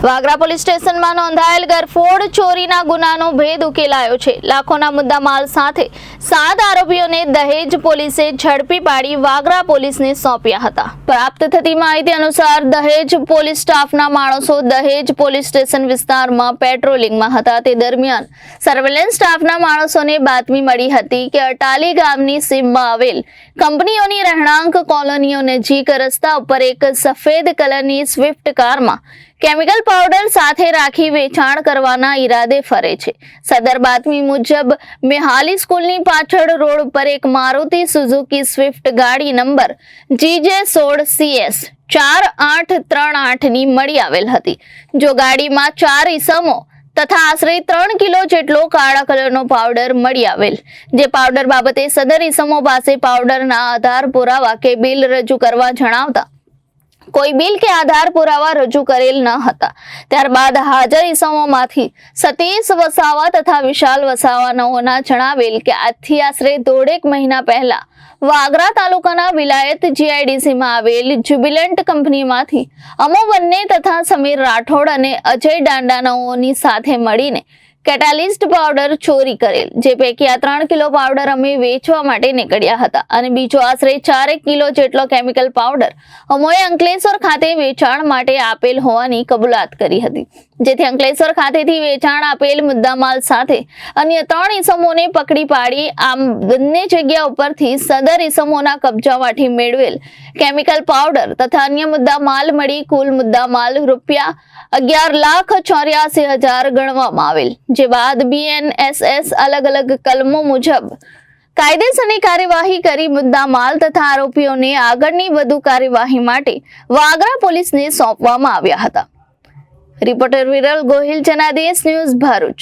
Vagra police સ્ટેશનમાં નોંધાયેલ ગરફોડ ચોરીના ગુનાનો ભેદ ઉકેલાયો છે। લાખોના મુદ્દામાલ સાથે 7 આરોપીઓને દહેજ પોલીસે ઝડપી પાડી વાગરા પોલીસને સોંપ્યા હતા। પ્રાપ્ત થતી માહિતી અનુસાર દહેજ પોલીસ સ્ટાફના માણસો દહેજ પોલીસ સ્ટેશન વિસ્તારમાં પેટ્રોલિંગમાં હતા। તે દરમિયાન સર્વેલન્સ સ્ટાફના માણસોને બાતમી મળી હતી કે અટાલી ગામની સીમમાં આવેલ કંપનીઓની રહેણાંક કોલોનીઓ નજીક રસ્તા ઉપર એક સફેદ કલરની સ્વિફ્ટ કારમાં કેમિકલ પાવડર સાથે રાખી વેચાણ કરવાના ઈરાદે ફરે છે। સદર બાતમી મુજબ મેહાલી સ્કૂલની પાછળ રોડ પર એક મારુતિ સુઝુકી સ્વિફ્ટ ગાડી નંબર GJ16CS 4838 ની મળી આવેલ હતી। જો ગાડીમાં 4 ઈસમો તથા આશરે 3 કિલો જેટલો કાળા કલરનો પાવડર મળી આવેલ, જે પાવડર બાબતે સદર ઈસમો પાસે પાવડરના આધાર પુરાવા કે બિલ રજૂ કરવા જણાવતા કોઈ બિલ કે આધાર પુરાવા રજૂ કરેલ ન હતા। ત્યારબાદ હાજર ઈસમોમાંથી સતીશ વસાવા તથા વિશાલ વસાવાના જણાવેલ કે આજથી આશરે 1.5 મહિના પહેલા વાગરા તાલુકાના વિલાયત GIDCમાં આવેલ જ્યુબિલન્ટ કંપનીમાંથી અમો બંને તથા સમીર રાઠોડ અને અજય દાંડાનાઓની સાથે મળીને કેટાલિસ્ટ પાવડર ચોરી કરેલ, જે પૈકી આ 3 કિલો પાવડર અમે વેચવા માટે નીકળ્યા હતા અને બીજો આશરે 4 કિલો જેટલો કેમિકલ પાવડર અમોએ અંકલેશ્વર ખાતે વેચાણ માટે આપેલ હોવાની કબૂલાત કરી હતી। જેથી અંકલેશ્વર ખાતેથી વેચાણ આપેલ મુદ્દામાલ સાથે અન્ય 3 ઈસમોને પકડી પાડી આ બંને જગ્યા ઉપરથી સદર ઈસમોના કબજામાંથી મેળવેલ કેમિકલ પાવડર તથા અન્ય મુદ્દામાલ મળી કુલ મુદ્દામાલ રૂપિયા 11,84,000 ગણવામાં આવેલ। જે બાદ BNSS અલગ અલગ કલમો મુજબ કાયદેસરની કાર્યવાહી કરી મુદ્દામાલ તથા આરોપીઓને આગળની વધુ કાર્યવાહી માટે વાગરા પોલીસને સોંપવામાં આવ્યા હતા। Reporter Viral Gohil, Janadesh news, Bharuch.